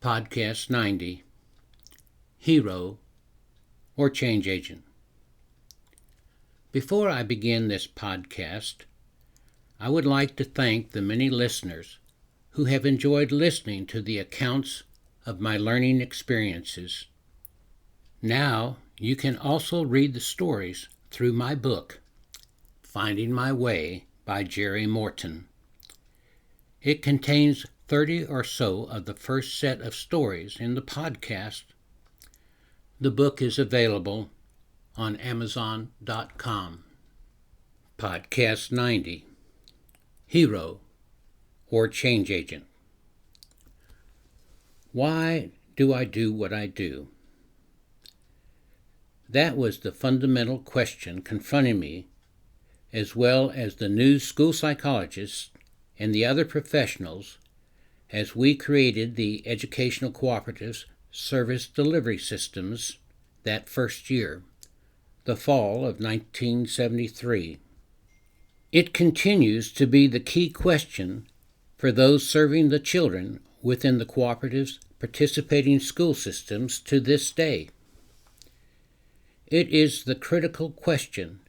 Podcast 90, Hero or Change Agent. Before I begin this podcast, I would like to thank the many listeners who have enjoyed listening to the accounts of my learning experiences. Now you can also read the stories through my book, Finding My Way by Jerry Morton. It contains 30 or so of the first set of stories in the podcast. The book is available on Amazon.com. Podcast 90, Hero or Change Agent. Why do I do what I do? That was the fundamental question confronting me, as well as the new school psychologists and the other professionals, as we created the Educational Cooperatives Service Delivery Systems that first year, the fall of 1973. It continues to be the key question for those serving the children within the cooperative's participating school systems to this day. It is the critical question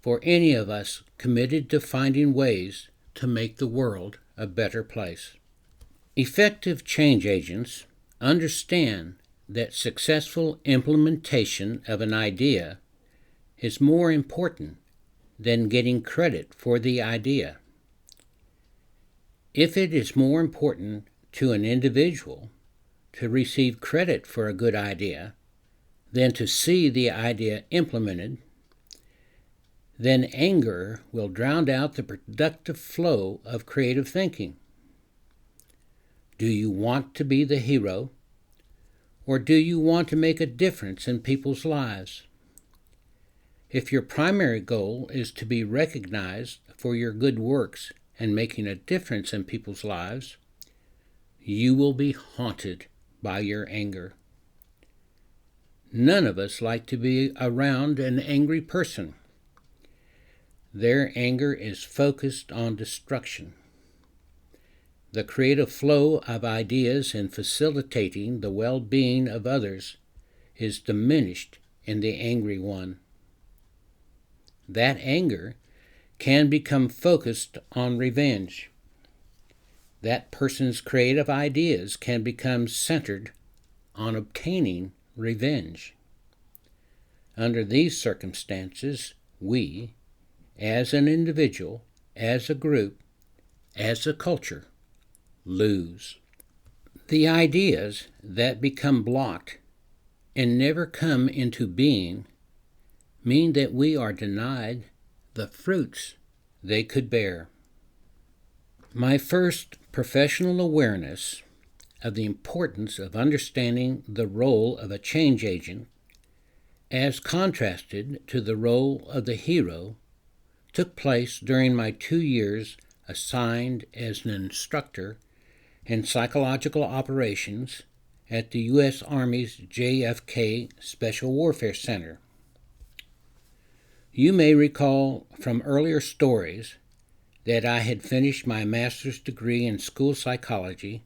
for any of us committed to finding ways to make the world a better place. Effective change agents understand that successful implementation of an idea is more important than getting credit for the idea. If it is more important to an individual to receive credit for a good idea than to see the idea implemented, then anger will drown out the productive flow of creative thinking. Do you want to be the hero, or do you want to make a difference in people's lives? If your primary goal is to be recognized for your good works and making a difference in people's lives, you will be haunted by your anger. None of us like to be around an angry person. Their anger is focused on destruction. The creative flow of ideas in facilitating the well-being of others is diminished in the angry one. That anger can become focused on revenge. That person's creative ideas can become centered on obtaining revenge. Under these circumstances, we, as an individual, as a group, as a culture, lose. The ideas that become blocked and never come into being mean that we are denied the fruits they could bear. My first professional awareness of the importance of understanding the role of a change agent as contrasted to the role of the hero took place during my 2 years assigned as an instructor in psychological operations at the U.S. Army's JFK Special Warfare Center. You may recall from earlier stories that I had finished my master's degree in school psychology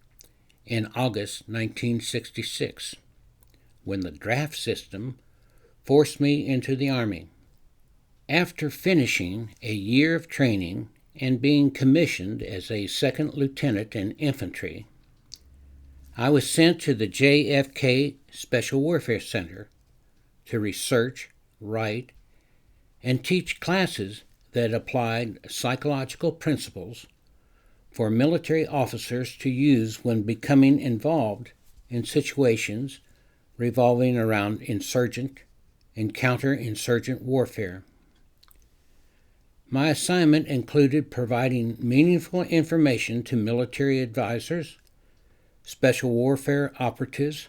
in August 1966, when the draft system forced me into the Army. After finishing a year of training and being commissioned as a second lieutenant in infantry, I was sent to the JFK Special Warfare Center to research, write, and teach classes that applied psychological principles for military officers to use when becoming involved in situations revolving around insurgent and counterinsurgent warfare. My assignment included providing meaningful information to military advisors, special warfare operatives,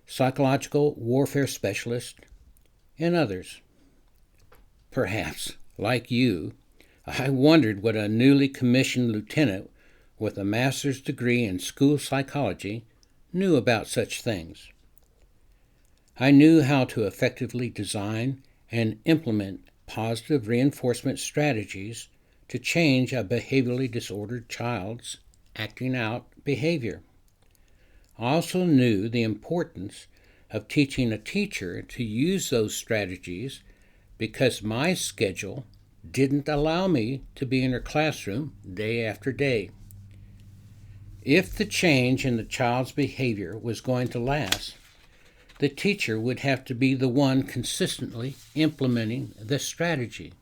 psychological warfare specialists, and others. Perhaps, like you, I wondered what a newly commissioned lieutenant with a master's degree in school psychology knew about such things. I knew how to effectively design and implement positive reinforcement strategies to change a behaviorally disordered child's acting out behavior. I also knew the importance of teaching a teacher to use those strategies because my schedule didn't allow me to be in her classroom day after day. If the change in the child's behavior was going to last, the teacher would have to be the one consistently implementing the strategy.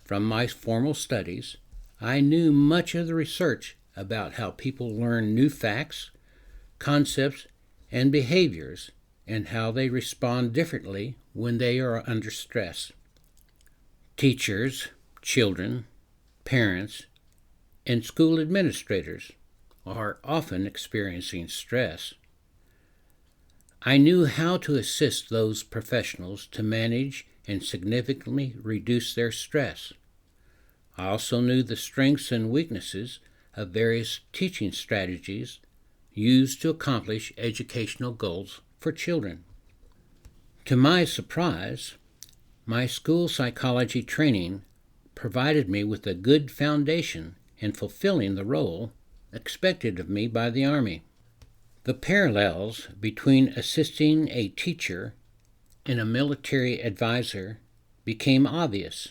From my formal studies, I knew much of the research about how people learn new facts, concepts, and behaviors, and how they respond differently when they are under stress. Teachers, children, parents, and school administrators are often experiencing stress. I knew how to assist those professionals to manage and significantly reduce their stress. I also knew the strengths and weaknesses of various teaching strategies used to accomplish educational goals for children. To my surprise, my school psychology training provided me with a good foundation in fulfilling the role expected of me by the Army. The parallels between assisting a teacher and a military advisor became obvious.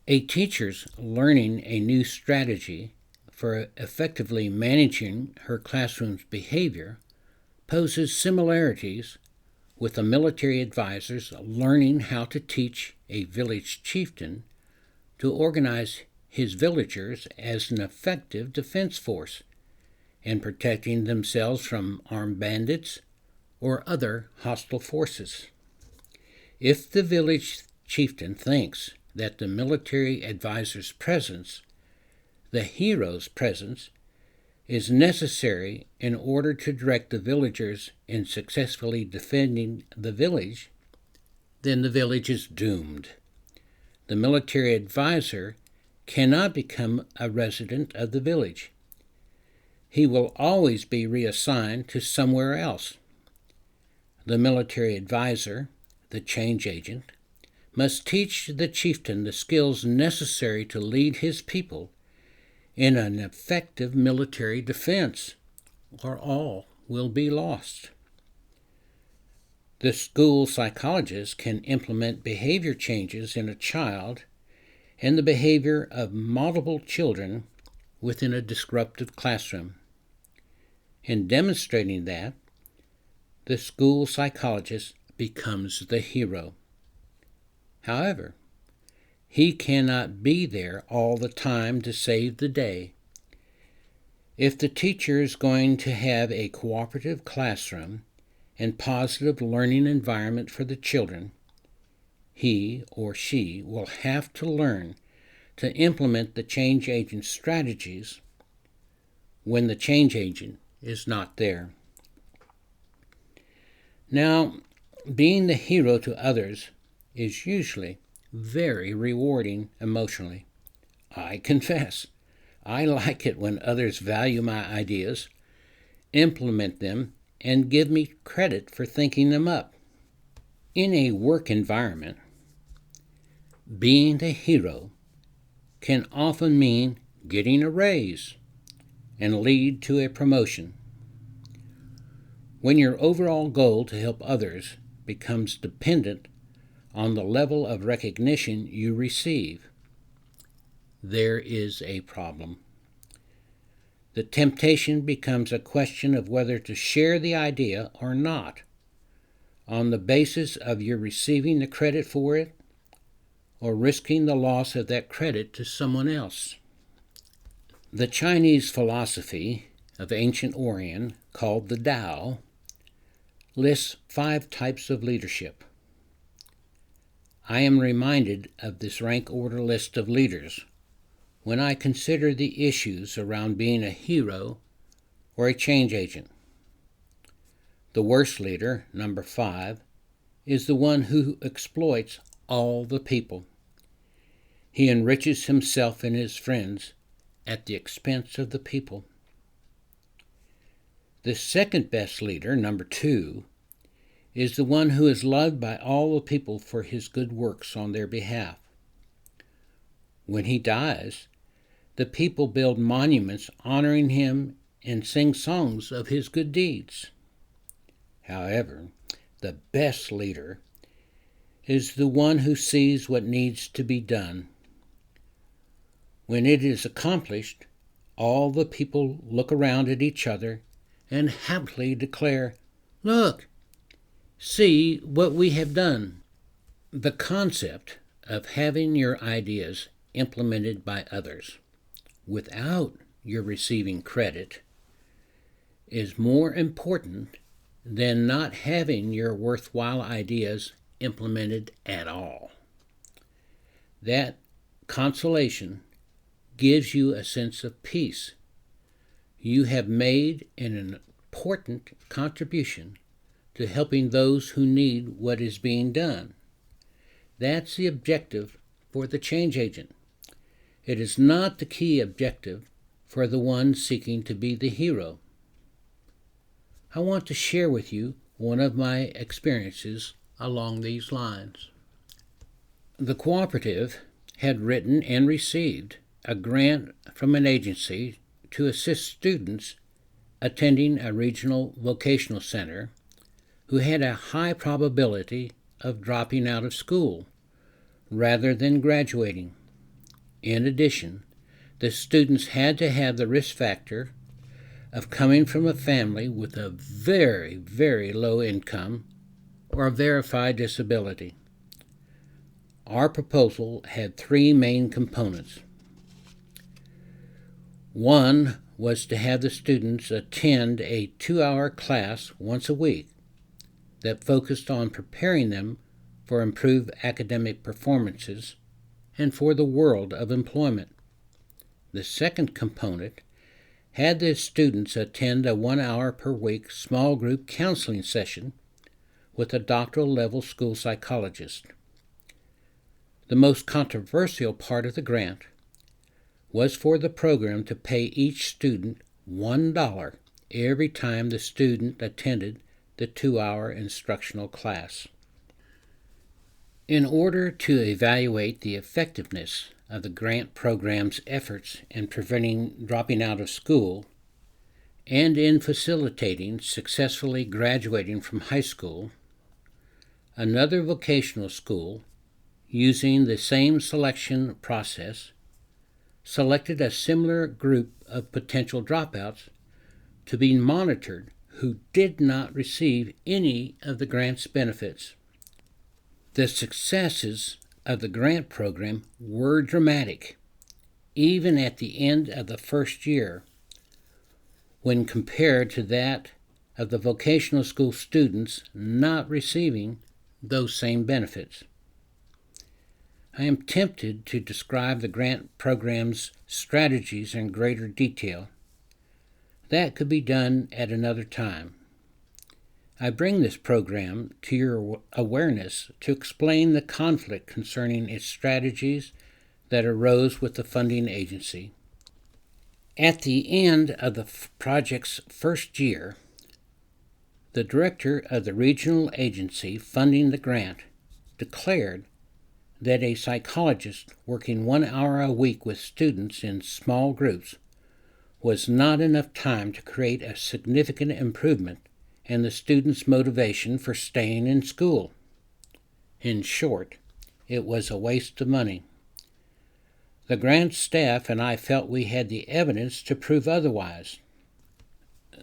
A teacher's learning a new strategy for effectively managing her classroom's behavior poses similarities with a military advisor's learning how to teach a village chieftain to organize his villagers as an effective defense force and protecting themselves from armed bandits or other hostile forces. If the village chieftain thinks that the military advisor's presence, the hero's presence, is necessary in order to direct the villagers in successfully defending the village, then the village is doomed. The military advisor cannot become a resident of the village. He will always be reassigned to somewhere else. The military advisor, the change agent, must teach the chieftain the skills necessary to lead his people in an effective military defense, or all will be lost. The school psychologist can implement behavior changes in a child and the behavior of multiple children within a disruptive classroom. In demonstrating that, the school psychologist becomes the hero. However, he cannot be there all the time to save the day. If the teacher is going to have a cooperative classroom and positive learning environment for the children, he or she will have to learn to implement the change agent strategies when the change agent is not there. Now, being the hero to others is usually very rewarding emotionally. I confess, I like it when others value my ideas, implement them, and give me credit for thinking them up. In a work environment, being the hero can often mean getting a raise and lead to a promotion. When your overall goal to help others becomes dependent on the level of recognition you receive, there is a problem. The temptation becomes a question of whether to share the idea or not, on the basis of your receiving the credit for it or risking the loss of that credit to someone else. The Chinese philosophy of ancient Orient, called the Tao, lists 5 types of leadership. I am reminded of this rank order list of leaders when I consider the issues around being a hero or a change agent. The worst leader, number 5, is the one who exploits all the people. He enriches himself and his friends at the expense of the people. The second best leader, number 2, is the one who is loved by all the people for his good works on their behalf. When he dies, the people build monuments honoring him and sing songs of his good deeds. However, the best leader is the one who sees what needs to be done. When it is accomplished, all the people look around at each other and happily declare, "Look, see what we have done." The concept of having your ideas implemented by others without your receiving credit is more important than not having your worthwhile ideas implemented at all. That consolation gives you a sense of peace. You have made an important contribution to helping those who need what is being done. That's the objective for the change agent. It is not the key objective for the one seeking to be the hero. I want to share with you one of my experiences along these lines. The cooperative had written and received a grant from an agency to assist students attending a regional vocational center who had a high probability of dropping out of school rather than graduating. In addition, the students had to have the risk factor of coming from a family with a very, very low income or a verified disability. Our proposal had three main components. One was to have the students attend a 2-hour class once a week that focused on preparing them for improved academic performances and for the world of employment. The second component had the students attend a 1-hour per week small group counseling session with a doctoral level school psychologist. The most controversial part of the grant was for the program to pay each student $1 every time the student attended the 2-hour instructional class. In order to evaluate the effectiveness of the grant program's efforts in preventing dropping out of school and in facilitating successfully graduating from high school, another vocational school, using the same selection process, selected a similar group of potential dropouts to be monitored who did not receive any of the grant's benefits. The successes of the grant program were dramatic, even at the end of the first year, when compared to that of the vocational school students not receiving those same benefits. I am tempted to describe the grant program's strategies in greater detail. That could be done at another time. I bring this program to your awareness to explain the conflict concerning its strategies that arose with the funding agency. At the end of the project's first year, the director of the regional agency funding the grant declared that a psychologist working 1 hour a week with students in small groups was not enough time to create a significant improvement in the students' motivation for staying in school. In short, it was a waste of money. The grant staff and I felt we had the evidence to prove otherwise.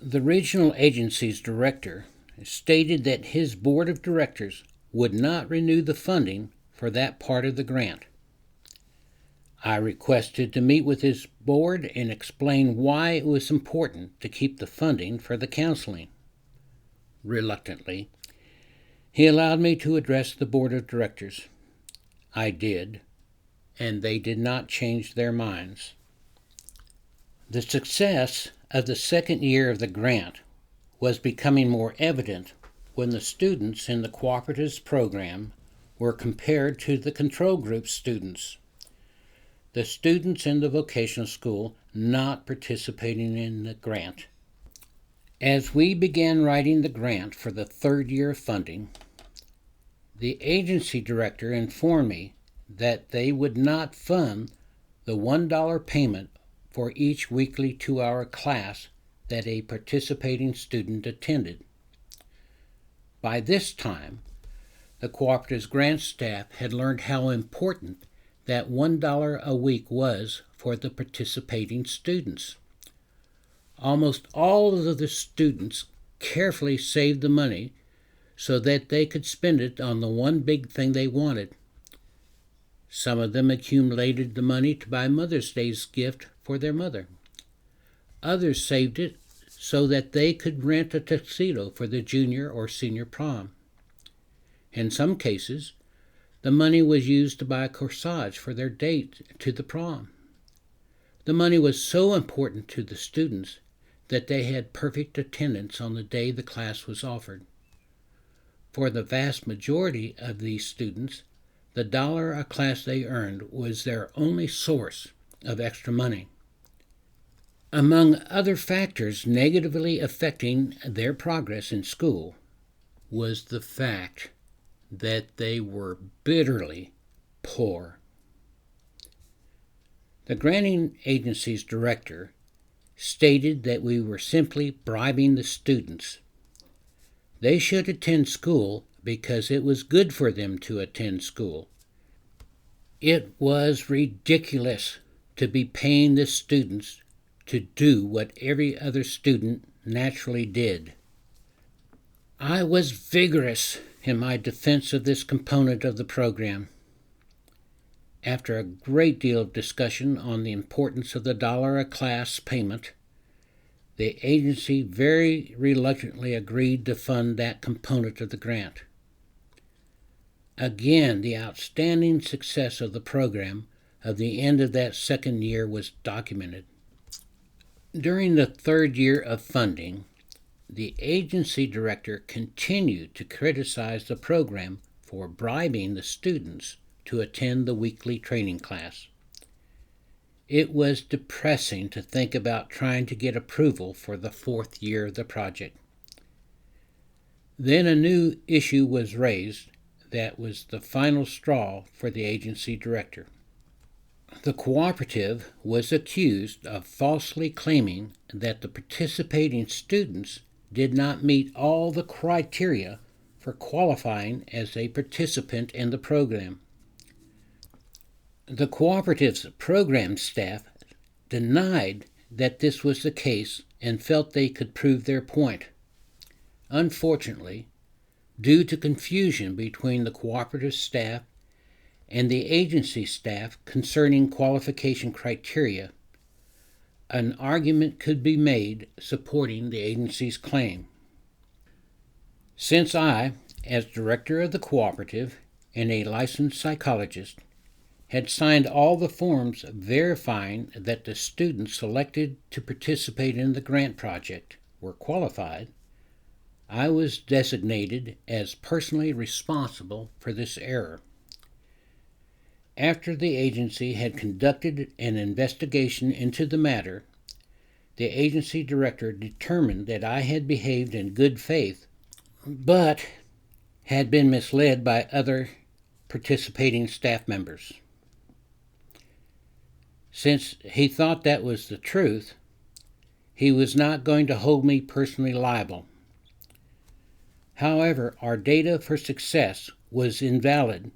The regional agency's director stated that his board of directors would not renew the funding for that part of the grant. I requested to meet with his board and explain why it was important to keep the funding for the counseling. Reluctantly, he allowed me to address the board of directors. I did, and they did not change their minds. The success of the second year of the grant was becoming more evident when the students in the cooperatives program were compared to the control group students, the students in the vocational school not participating in the grant. As we began writing the grant for the third year of funding, the agency director informed me that they would not fund the $1 payment for each weekly 2-hour class that a participating student attended. By this time, the Cooperative's grant staff had learned how important that $1 a week was for the participating students. Almost all of the students carefully saved the money so that they could spend it on the one big thing they wanted. Some of them accumulated the money to buy Mother's Day's gift for their mother. Others saved it so that they could rent a tuxedo for the junior or senior prom. In some cases, the money was used to buy a corsage for their date to the prom. The money was so important to the students that they had perfect attendance on the day the class was offered. For the vast majority of these students, the dollar a class they earned was their only source of extra money. Among other factors negatively affecting their progress in school was the fact that they were bitterly poor. The granting agency's director stated that we were simply bribing the students. They should attend school because it was good for them to attend school. It was ridiculous to be paying the students to do what every other student naturally did. I was vigorous in my defense of this component of the program. After a great deal of discussion on the importance of the dollar a class payment, the agency very reluctantly agreed to fund that component of the grant. Again, the outstanding success of the program of the end of that second year was documented. During the third year of funding, the agency director continued to criticize the program for bribing the students to attend the weekly training class. It was depressing to think about trying to get approval for the fourth year of the project. Then a new issue was raised that was the final straw for the agency director. The cooperative was accused of falsely claiming that the participating students did not meet all the criteria for qualifying as a participant in the program. The cooperative's program staff denied that this was the case and felt they could prove their point. Unfortunately, due to confusion between the cooperative staff and the agency staff concerning qualification criteria, an argument could be made supporting the agency's claim. Since I, as director of the cooperative and a licensed psychologist, had signed all the forms verifying that the students selected to participate in the grant project were qualified, I was designated as personally responsible for this error. After the agency had conducted an investigation into the matter, the agency director determined that I had behaved in good faith, but had been misled by other participating staff members. Since he thought that was the truth, he was not going to hold me personally liable. However, our data for success was invalid,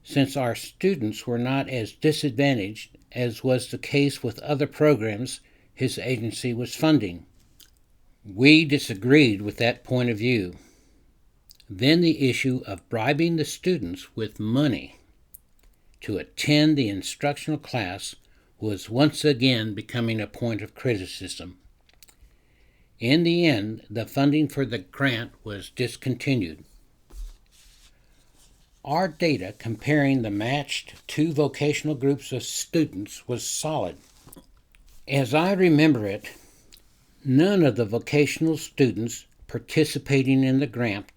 since our students were not as disadvantaged as was the case with other programs his agency was funding. We disagreed with that point of view. Then the issue of bribing the students with money to attend the instructional class was once again becoming a point of criticism. In the end, the funding for the grant was discontinued. Our data comparing the matched two vocational groups of students was solid. As I remember it, none of the vocational students participating in the grant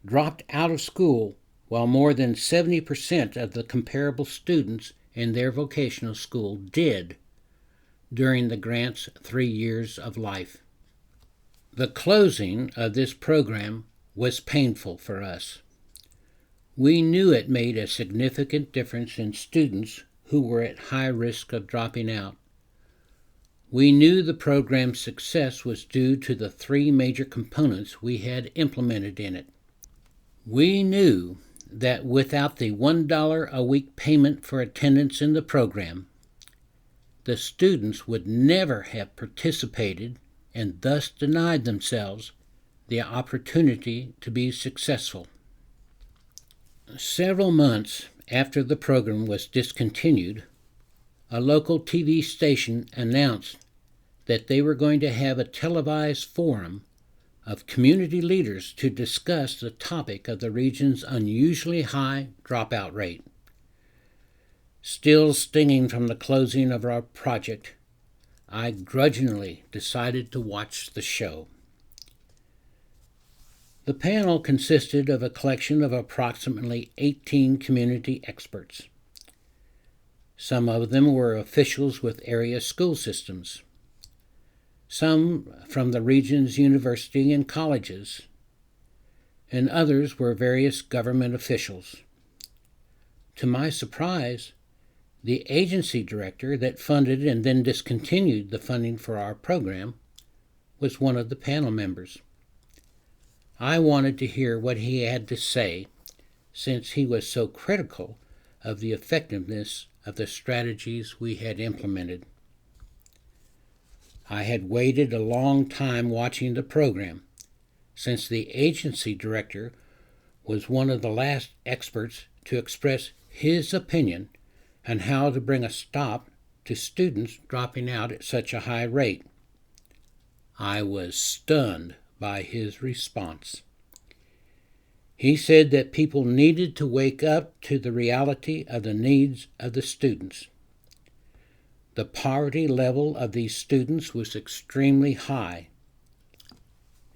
dropped out of school, while more than 70% of the comparable students in their vocational school did during the grant's 3 years of life. The closing of this program was painful for us. We knew it made a significant difference in students who were at high risk of dropping out. We knew the program's success was due to the three major components we had implemented in it. We knew that without the $1 a week payment for attendance in the program, the students would never have participated and thus denied themselves the opportunity to be successful. Several months after the program was discontinued, a local TV station announced that they were going to have a televised forum of community leaders to discuss the topic of the region's unusually high dropout rate. Still stinging from the closing of our project, I grudgingly decided to watch the show. The panel consisted of a collection of approximately 18 community experts. Some of them were officials with area school systems, some from the region's university and colleges, and others were various government officials. To my surprise, the agency director that funded and then discontinued the funding for our program was one of the panel members. I wanted to hear what he had to say, since he was so critical of the effectiveness of the strategies we had implemented. I had waited a long time watching the program, since the agency director was one of the last experts to express his opinion on how to bring a stop to students dropping out at such a high rate. I was stunned by his response. He said that people needed to wake up to the reality of the needs of the students. The poverty level of these students was extremely high.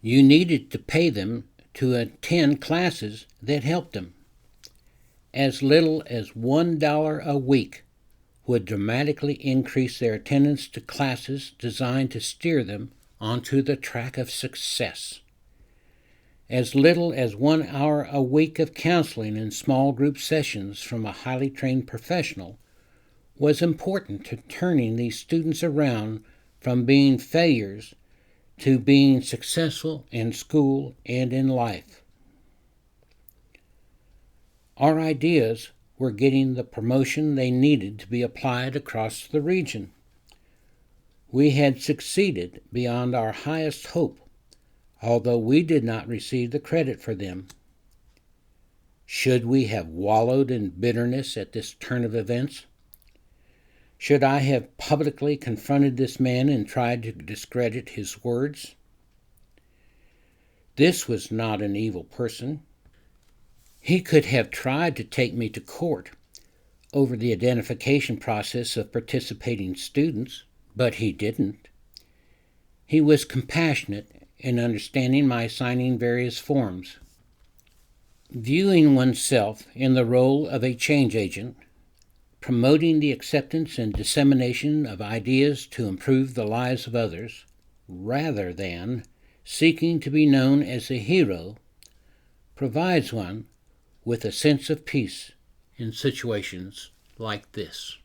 You needed to pay them to attend classes that helped them. As little as $1 a week would dramatically increase their attendance to classes designed to steer them onto the track of success. As little as 1 hour a week of counseling in small group sessions from a highly trained professional was important to turning these students around from being failures to being successful in school and in life. Our ideas were getting the promotion they needed to be applied across the region. We had succeeded beyond our highest hope, although we did not receive the credit for them. Should we have wallowed in bitterness at this turn of events? Should I have publicly confronted this man and tried to discredit his words? This was not an evil person. He could have tried to take me to court over the identification process of participating students, but he didn't. He was compassionate in understanding my signing various forms. Viewing oneself in the role of a change agent, promoting the acceptance and dissemination of ideas to improve the lives of others, rather than seeking to be known as a hero, provides one with a sense of peace in situations like this.